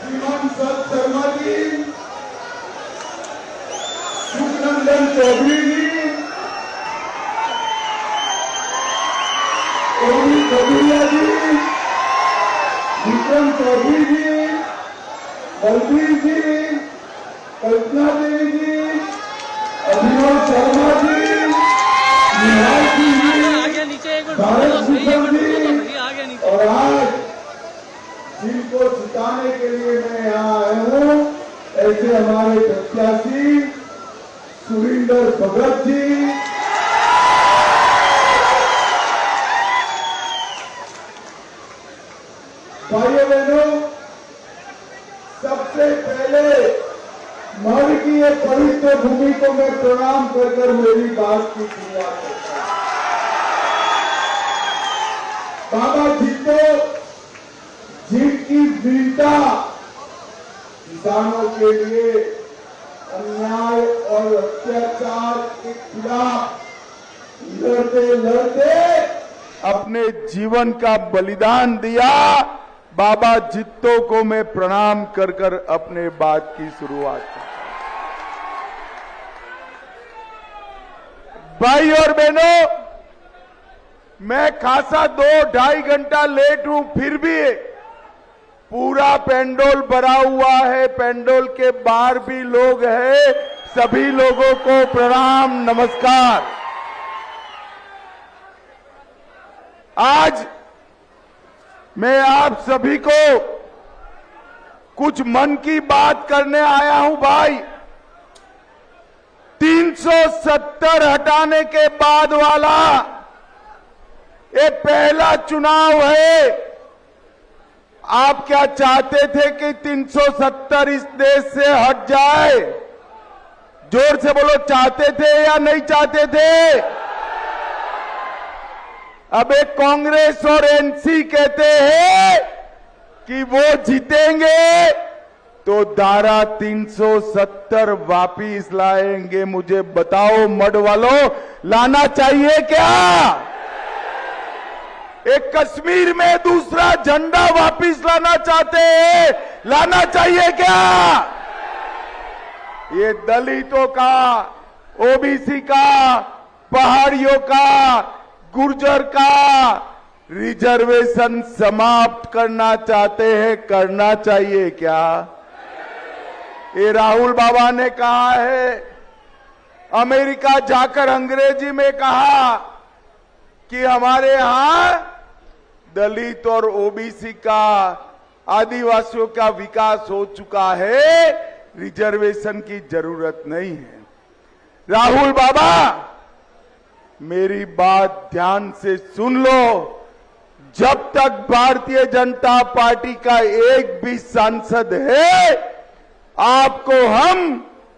श्रीमान सत शर्मा जी, सुखनंदन चौधरी जी, ओमी खजुरिया जी, विक्रम चौधरी जी, बलबीर जी, कल्पना देवी जी, अभिनव शर्मा जी, निहाल सिंह जी, भारत भूषण जी, और आज जिनको जिताने के लिए मैं यहाँ आया हूँ, ऐसे हमारे प्रत्याशी सुरिंदर भगत जी, भाइयों बहनों, सबसे पहले मर की ये पवित्र भूमि को मैं प्रणाम कर मेरी बात की शुरुआत करता हूं। बाबा जित्तो जिनकी वीरता किसानों के लिए अन्याय और अत्याचार के खिलाफ लड़ते अपने जीवन का बलिदान दिया, बाबा जित्तो को मैं प्रणाम कर अपने बात की शुरुआत करता हूं। भाई और बहनों, मैं खासा 2-2.5 घंटा लेट हूं, फिर भी पूरा पेंडोल भरा हुआ है, पेंडोल के बाहर भी लोग हैं, सभी लोगों को प्रणाम नमस्कार। आज मैं आप सभी को कुछ मन की बात करने आया हूं। भाई, 370 हटाने के बाद वाला ये पहला चुनाव है। आप क्या चाहते थे कि 370 इस देश से हट जाए? जोर से बोलो, चाहते थे या नहीं चाहते थे? अब एक कांग्रेस और एनसी कहते हैं कि वो जीतेंगे तो धारा 370 वापिस लाएंगे। मुझे बताओ मड वालों, लाना चाहिए क्या? एक कश्मीर में दूसरा झंडा वापिस लाना चाहते हैं, लाना चाहिए क्या? ये दलितों का, ओबीसी का, पहाड़ियों का, गुर्जर का रिजर्वेशन समाप्त करना चाहते हैं, करना चाहिए क्या? ये राहुल बाबा ने कहा है, अमेरिका जाकर अंग्रेजी में कहा कि हमारे यहां दलित और ओबीसी का, आदिवासियों का विकास हो चुका है, रिजर्वेशन की जरूरत नहीं है। राहुल बाबा, मेरी बात ध्यान से सुन लो। जब तक भारतीय जनता पार्टी का एक भी सांसद है, आपको हम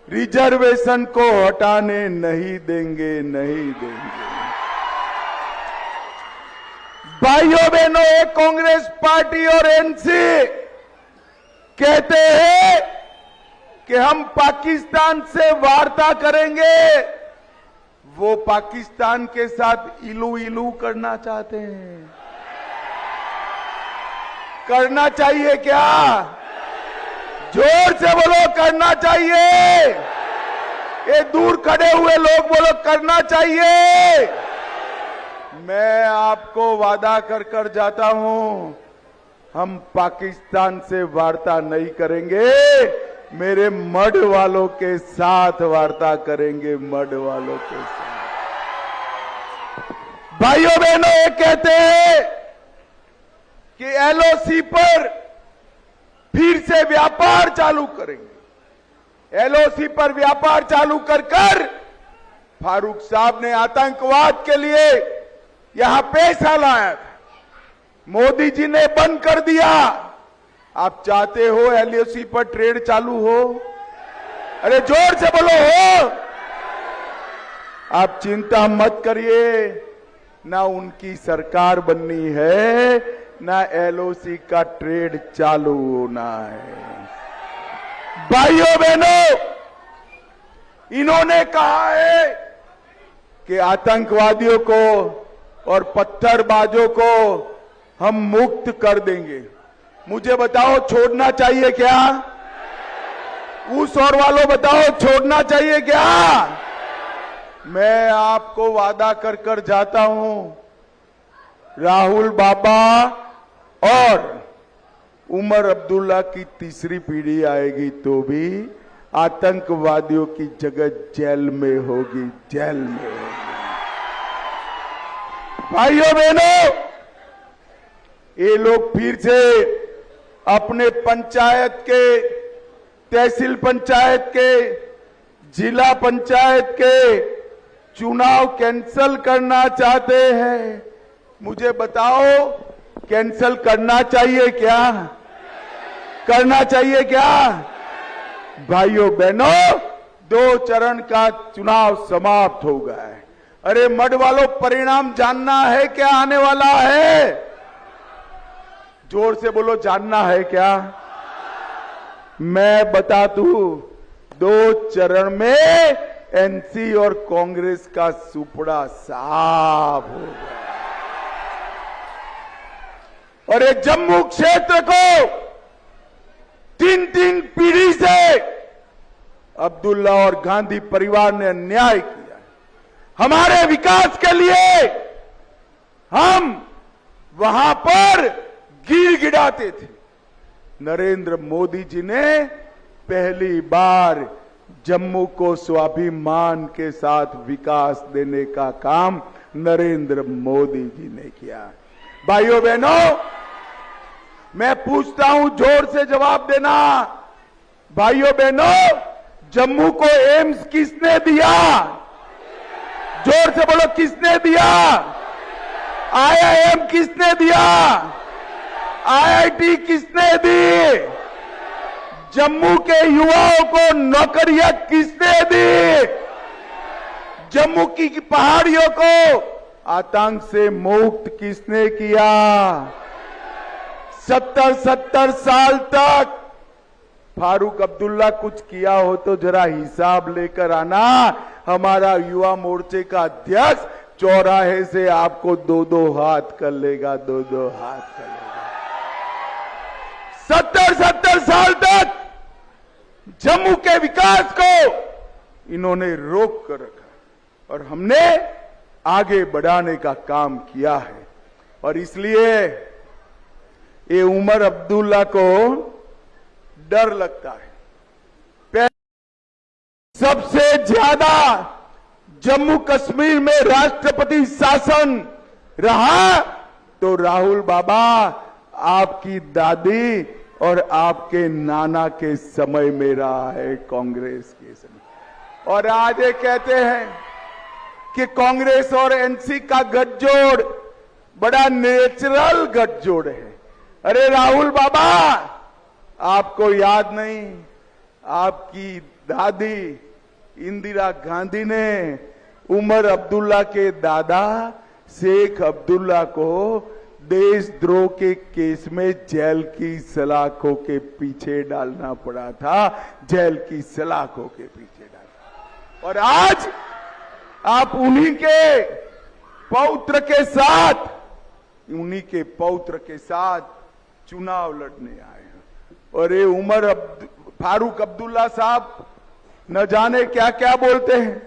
रिजर्वेशन को हटाने नहीं देंगे, नहीं देंगे। भाइयों बहनों, एक कांग्रेस पार्टी और एनसी कहते हैं कि हम पाकिस्तान से वार्ता करेंगे। वो पाकिस्तान के साथ इलू इलू करना चाहते हैं। करना चाहिए क्या? जोर से बोलो, करना चाहिए। ये दूर खड़े हुए लोग बोलो, करना चाहिए। मैं आपको वादा कर जाता हूं, हम पाकिस्तान से वार्ता नहीं करेंगे, मेरे मड वालों के साथ वार्ता करेंगे, मड वालों के साथ। भाइयों बहनों, ये कहते हैं कि एलओसी पर फिर से व्यापार चालू करेंगे। एलओसी पर व्यापार चालू कर फारूक साहब ने आतंकवाद के लिए यहां पैसा लाया था, मोदी जी ने बंद कर दिया। आप चाहते हो एलओसी पर ट्रेड चालू हो? अरे जोर से बोलो, हो? आप चिंता मत करिए, ना उनकी सरकार बननी है, ना एलओसी का ट्रेड चालू होना है। भाइयों बहनों, इन्होंने कहा है कि आतंकवादियों को और पत्थरबाजों को हम मुक्त कर देंगे। मुझे बताओ छोड़ना चाहिए क्या? उस और वालों बताओ छोड़ना चाहिए क्या? मैं आपको वादा कर कर जाता हूं, राहुल बाबा और उमर अब्दुल्ला की तीसरी पीढ़ी आएगी तो भी आतंकवादियों की जगह जेल में होगी, जेल में होगी। भाइयों बहनों, ये लोग फिर से अपने पंचायत के, तहसील पंचायत के, जिला पंचायत के चुनाव कैंसिल करना चाहते हैं। मुझे बताओ कैंसिल करना चाहिए क्या? करना चाहिए क्या? भाइयों बहनों, 2 चरण का चुनाव समाप्त हो गया है। अरे मठ वालों, परिणाम जानना है क्या आने वाला है? जोर से बोलो, जानना है क्या? मैं बता दूं, 2 चरण में एनसी और कांग्रेस का सुपड़ा साफ हो गया। और ये जम्मू क्षेत्र को 3 पीढ़ी से अब्दुल्ला और गांधी परिवार ने अन्याय किया। हमारे विकास के लिए हम वहां पर गिड़गिड़ाते थे। नरेंद्र मोदी जी ने पहली बार जम्मू को स्वाभिमान के साथ विकास देने का काम नरेंद्र मोदी जी ने किया। भाइयों बहनों, मैं पूछता हूं, जोर से जवाब देना। भाइयों बहनों, जम्मू को एम्स किसने दिया? जोर से बोलो, किसने दिया? IIM किसने दिया? IIT किसने दी? जम्मू के युवाओं को नौकरियां किसने दी? जम्मू की पहाड़ियों को आतंक से मुक्त किसने किया? 70 साल तक फारूक अब्दुल्ला कुछ किया हो तो जरा हिसाब लेकर आना। हमारा युवा मोर्चे का अध्यक्ष चौराहे से आपको 2-2 हाथ कर लेगा, 2-2 हाथ कर लेगा। 70 साल तक जम्मू के विकास को इन्होंने रोक कर रखा और हमने आगे बढ़ाने का काम किया है। और इसलिए ये उमर अब्दुल्ला को डर लगता है। सबसे ज्यादा जम्मू कश्मीर में राष्ट्रपति शासन रहा तो राहुल बाबा आपकी दादी और आपके नाना के समय में रहा है, कांग्रेस के समय। और आज ये कहते हैं कि कांग्रेस और एनसी का गठजोड़ बड़ा नेचुरल गठजोड़ है। अरे राहुल बाबा, आपको याद नहीं, आपकी दादी इंदिरा गांधी ने उमर अब्दुल्ला के दादा शेख अब्दुल्ला को देशद्रोह के केस में जेल की सलाखों के पीछे डालना पड़ा था, जेल की सलाखों के पीछे डालना। और आज आप उन्हीं के पौत्र के साथ चुनाव लड़ने आए हैं। और ये फारूक अब्दुल्ला साहब न जाने क्या क्या बोलते हैं,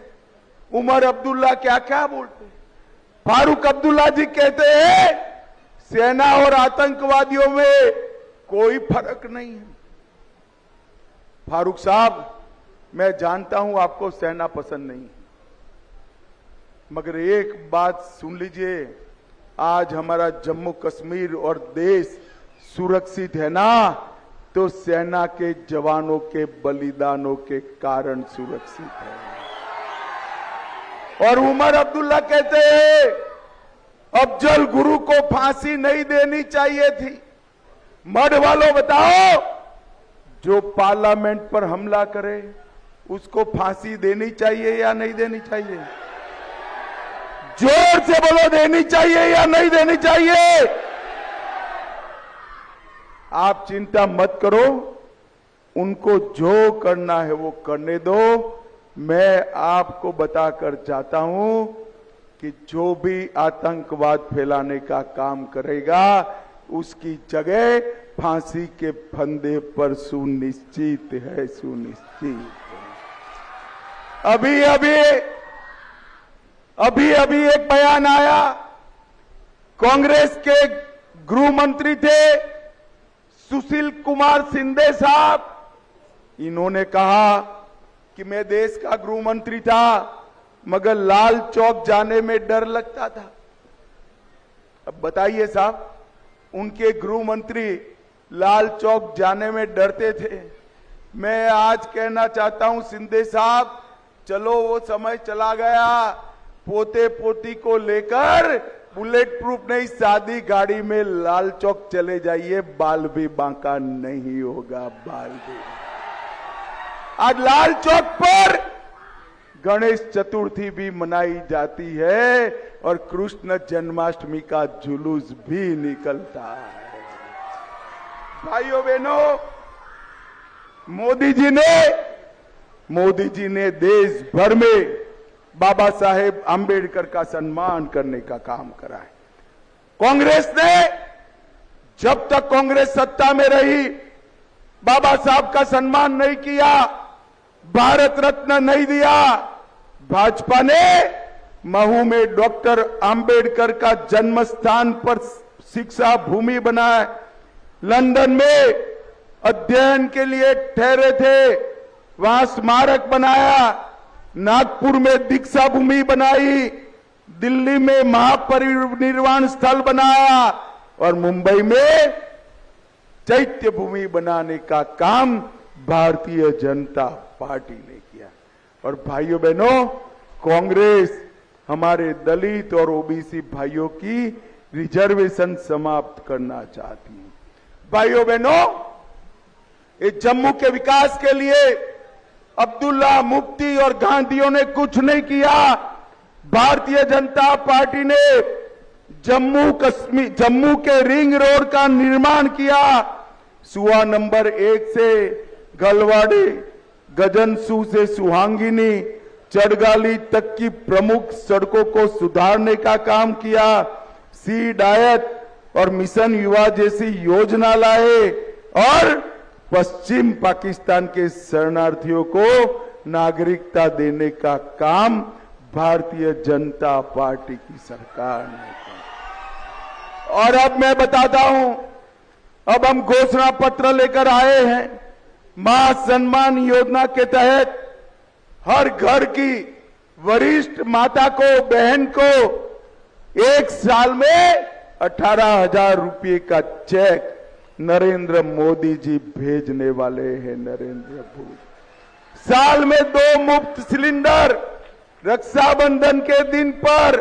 उमर अब्दुल्ला क्या क्या बोलते हैं। फारूक अब्दुल्ला जी कहते हैं सेना और आतंकवादियों में कोई फर्क नहीं है। फारूक साहब, मैं जानता हूं आपको सेना पसंद नहीं, मगर एक बात सुन लीजिए, आज हमारा जम्मू कश्मीर और देश सुरक्षित है ना तो सेना के जवानों के बलिदानों के कारण सुरक्षित है। और उमर अब्दुल्ला कहते हैं अफजल गुरु को फांसी नहीं देनी चाहिए थी। मठ वालों बताओ, जो पार्लियामेंट पर हमला करे उसको फांसी देनी चाहिए या नहीं देनी चाहिए? जोर से बोलो, देनी चाहिए या नहीं देनी चाहिए? आप चिंता मत करो, उनको जो करना है वो करने दो। मैं आपको बताकर जाता हूं कि जो भी आतंकवाद फैलाने का काम करेगा उसकी जगह फांसी के फंदे पर सुनिश्चित है, सुनिश्चित। अभी अभी एक बयान आया, कांग्रेस के गृह मंत्री थे सुशील कुमार शिंदे साहब, इन्होंने कहा कि मैं देश का गृह मंत्री था मगर लाल चौक जाने में डर लगता था। अब बताइए साहब, उनके गृह मंत्री लाल चौक जाने में डरते थे। मैं आज कहना चाहता हूं शिंदे साहब, चलो वो समय चला गया, पोते पोती को लेकर बुलेट प्रूफ नहीं सादी गाड़ी में लाल चौक चले जाइए, बाल भी बांका नहीं होगा, बाल भी। आज लाल चौक पर गणेश चतुर्थी भी मनाई जाती है और कृष्ण जन्माष्टमी का जुलूस भी निकलता है। भाइयों बहनों, मोदी जी ने देश भर में बाबा साहेब आंबेडकर का सम्मान करने का काम करा है। कांग्रेस ने जब तक कांग्रेस सत्ता में रही बाबा साहब का सम्मान नहीं किया, भारत रत्न नहीं दिया। भाजपा ने महू में डॉक्टर आंबेडकर का जन्म स्थान पर शिक्षा भूमि बनाया, लंदन में अध्ययन के लिए ठहरे थे, वहां स्मारक बनाया, नागपुर में दीक्षा भूमि बनाई, दिल्ली में महापरिनिर्वाण स्थल बनाया और मुंबई में चैत्य भूमि बनाने का काम भारतीय जनता पार्टी ने किया। और भाइयों बहनों, कांग्रेस हमारे दलित और ओबीसी भाइयों की रिजर्वेशन समाप्त करना चाहती है। भाइयों बहनों, इस जम्मू के विकास के लिए अब्दुल्ला, मुफ्ती और गांधियों ने कुछ नहीं किया। भारतीय जनता पार्टी ने जम्मू के रिंग रोड का निर्माण किया। सुआ नंबर 1 से गलवाड़ी, गजनसू से सुहांगिनी, चड़गाली तक की प्रमुख सड़कों को सुधारने का काम किया। सी डायट और मिशन युवा जैसी योजना लाए और पश्चिम पाकिस्तान के शरणार्थियों को नागरिकता देने का काम भारतीय जनता पार्टी की सरकार ने किया। और अब मैं बताता हूं, अब हम घोषणा पत्र लेकर आए हैं। मां सम्मान योजना के तहत हर घर की वरिष्ठ माता को, बहन को 1 साल में 18,000 रुपये का चेक नरेंद्र मोदी जी भेजने वाले हैं। नरेंद्र मोदी साल में 2 मुफ्त सिलेंडर रक्षाबंधन के दिन पर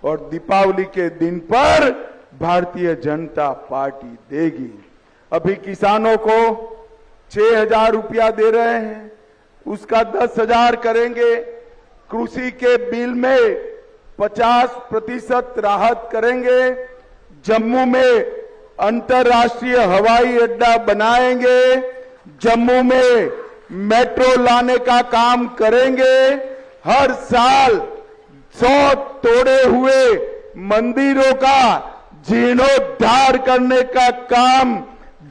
और दीपावली के दिन पर भारतीय जनता पार्टी देगी। अभी किसानों को 6,000 रुपया दे रहे हैं, उसका 10,000 करेंगे। कृषि के बिल में 50% राहत करेंगे। जम्मू में अंतर्राष्ट्रीय हवाई अड्डा बनाएंगे। जम्मू में मेट्रो लाने का काम करेंगे। हर साल 100 तोड़े हुए मंदिरों का जीर्णोद्धार करने का काम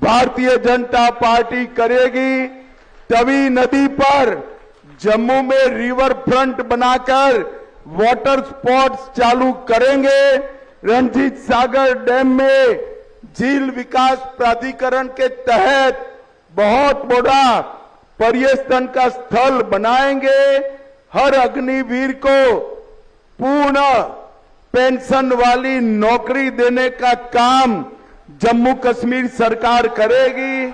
भारतीय जनता पार्टी करेगी। तवी नदी पर जम्मू में रिवर फ्रंट बनाकर वाटर स्पोर्ट्स चालू करेंगे। रंजीत सागर डैम में झील विकास प्राधिकरण के तहत बहुत बड़ा पर्यटन का स्थल बनाएंगे। हर अग्निवीर को पूर्ण पेंशन वाली नौकरी देने का काम जम्मू कश्मीर सरकार करेगी।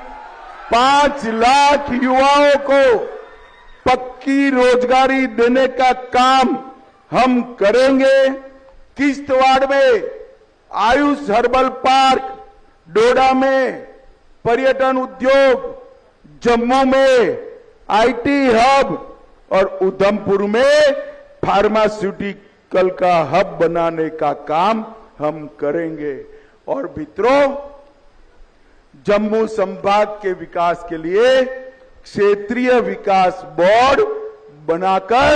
5 लाख युवाओं को पक्की रोजगारी देने का काम हम करेंगे। किश्तवाड़ में आयुष हर्बल पार्क, डोडा में पर्यटन उद्योग, जम्मू में आईटी हब और उधमपुर में फार्मास्यूटिकल का हब बनाने का काम हम करेंगे। और मित्रों, जम्मू संभाग के विकास के लिए क्षेत्रीय विकास बोर्ड बनाकर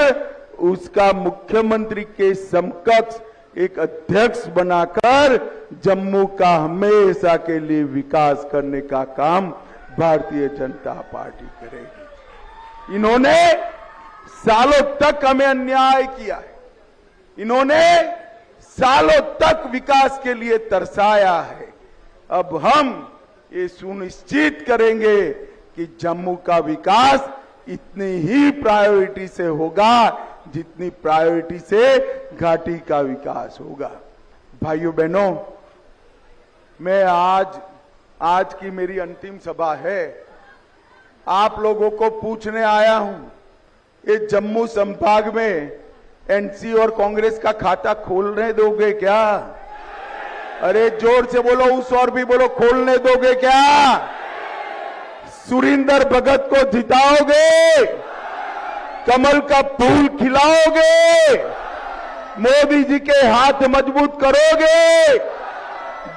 उसका मुख्यमंत्री के समकक्ष एक अध्यक्ष बनाकर जम्मू का हमेशा के लिए विकास करने का काम भारतीय जनता पार्टी करेगी। इन्होंने सालों तक हमें अन्याय किया है, इन्होंने सालों तक विकास के लिए तरसाया है। अब हम ये सुनिश्चित करेंगे कि जम्मू का विकास इतनी ही प्रायोरिटी से होगा जितनी प्रायोरिटी से घाटी का विकास होगा। भाइयों बहनों, मैं आज की मेरी अंतिम सभा है, आप लोगों को पूछने आया हूं, ये जम्मू संभाग में एनसी और कांग्रेस का खाता खोलने दोगे क्या? अरे जोर से बोलो, उस और भी बोलो, खोलने दोगे क्या? सुरिंदर भगत को जिताओगे? कमल का फूल खिलाओगे? मोदी जी के हाथ मजबूत करोगे?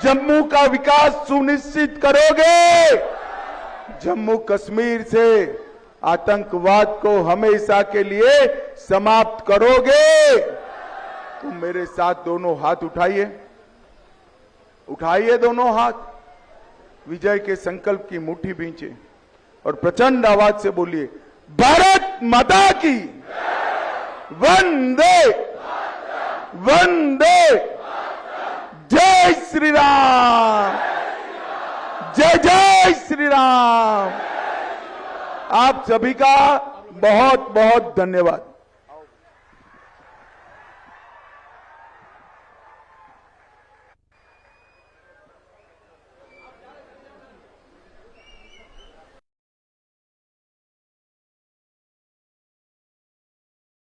जम्मू का विकास सुनिश्चित करोगे? जम्मू कश्मीर से आतंकवाद को हमेशा के लिए समाप्त करोगे? तो मेरे साथ दोनों हाथ उठाइए, उठाइए दोनों हाथ, विजय के संकल्प की मुट्ठी भींचे और प्रचंड आवाज से बोलिए, भारत माता की वंदे वंदे, जय श्री राम, जय जय श्री राम। आप सभी का बहुत बहुत धन्यवाद।